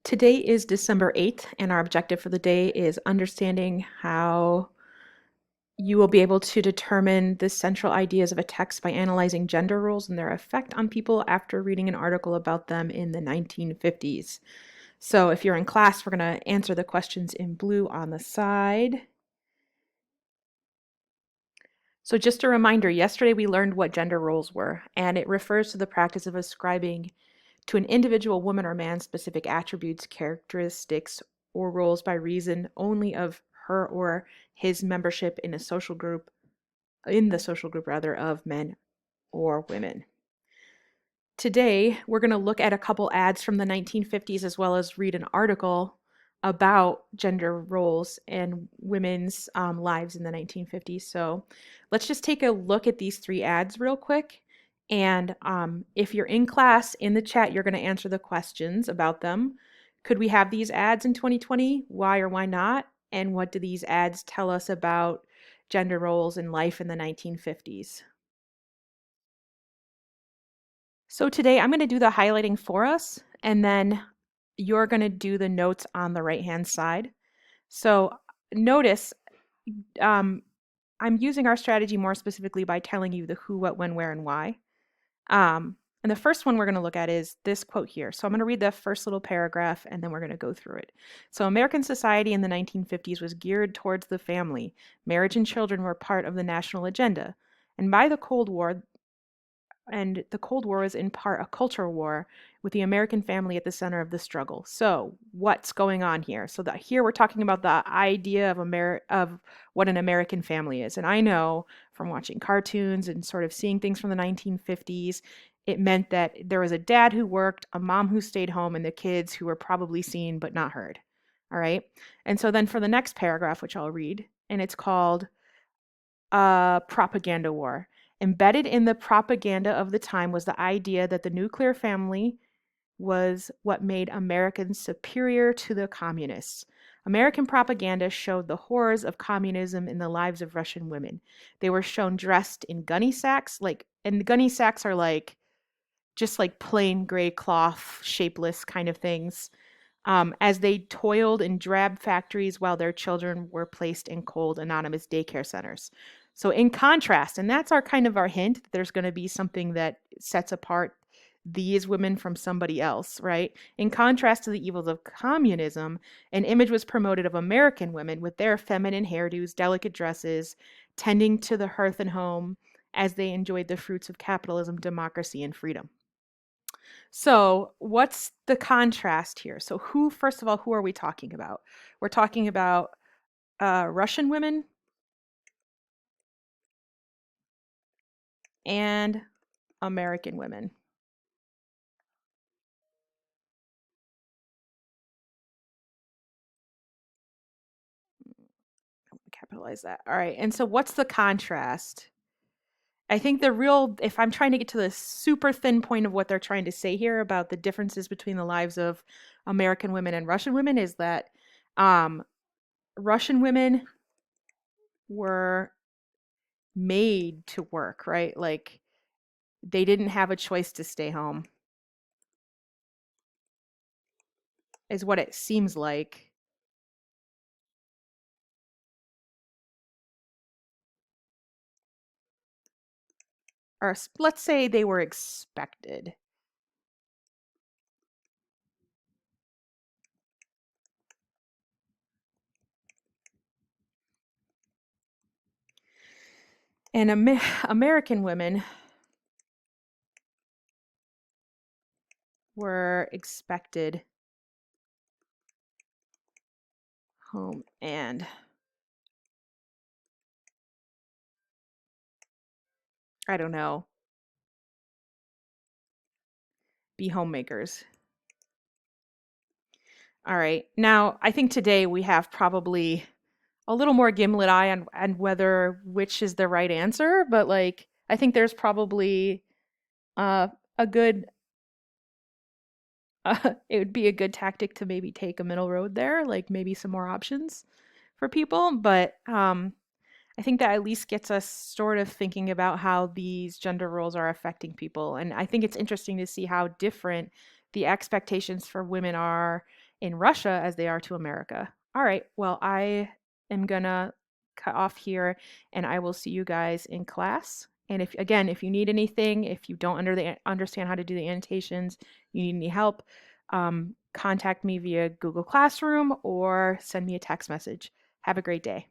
Today is December 8th, and our objective for the day is understanding how you will be able to determine the central ideas of a text by analyzing gender roles and their effect on people after reading an article about them in the 1950s. So if you're in class, we're going to answer the questions in blue on the side. So just a reminder, yesterday we learned what gender roles were, and it refers to the practice of ascribing to an individual woman or man specific attributes, characteristics, or roles by reason only of her or his membership in a social group, in the social group rather, of men or women. Today, we're going to look at a couple ads from the 1950s as well as read an article about gender roles and women's lives in the 1950s. So let's just take a look at these three ads real quick. And if you're in class, in the chat, you're going to answer the questions about them. Could we have these ads in 2020? Why or why not? And what do these ads tell us about gender roles in life in the 1950s? So today I'm going to do the highlighting for us, and then you're going to do the notes on the right-hand side. So notice I'm using our strategy more specifically by telling you the who, what, when, where, and why. And the first one we're going to look at is this quote here. So I'm going to read the first little paragraph, and then we're going to go through it. So American society in the 1950s was geared towards the family. Marriage and children were part of the national agenda. And by the Cold War, was in part a cultural war with the American family at the center of the struggle. So what's going on here? So that here we're talking about the idea of what an American family is. And I know from watching cartoons and sort of seeing things from the 1950s, it meant that there was a dad who worked, a mom who stayed home, and the kids who were probably seen but not heard. All right. And so then for the next paragraph, which I'll read, and it's called Propaganda War. Embedded in the propaganda of the time was the idea that the nuclear family was what made Americans superior to the communists. American propaganda showed the horrors of communism in the lives of Russian women. They were shown dressed in gunny sacks, and gunny sacks are just like plain gray cloth, shapeless kind of things, as they toiled in drab factories while their children were placed in cold, anonymous daycare centers. So, in contrast, and that's our kind of our hint that there's going to be something that sets apart these women from somebody else, right? In contrast to the evils of communism, an image was promoted of American women with their feminine hairdos, delicate dresses, tending to the hearth and home as they enjoyed the fruits of capitalism, democracy, and freedom. So, what's the contrast here? So, first of all, who are we talking about? We're talking about Russian women and American women. Capitalize that. All right. And so, what's the contrast? I think if I'm trying to get to the super thin point of what they're trying to say here about the differences between the lives of American women and Russian women, is that Russian women were made to work, right? Like they didn't have a choice to stay home, is what it seems like. Or let's say they were expected. And American women were expected home and I don't know, be homemakers. All right. Now, I think today we have probably a little more gimlet eye on whether which is the right answer, but like I think there's probably a good it would be a good tactic to maybe take a middle road there, like maybe some more options for people, but I think that at least gets us sort of thinking about how these gender roles are affecting people. And I think it's interesting to see how different the expectations for women are in Russia as they are to America. All right, well, I am gonna cut off here and I will see you guys in class. And if again, if you need anything, if you don't understand how to do the annotations, you need any help, contact me via Google Classroom or send me a text message. Have a great day.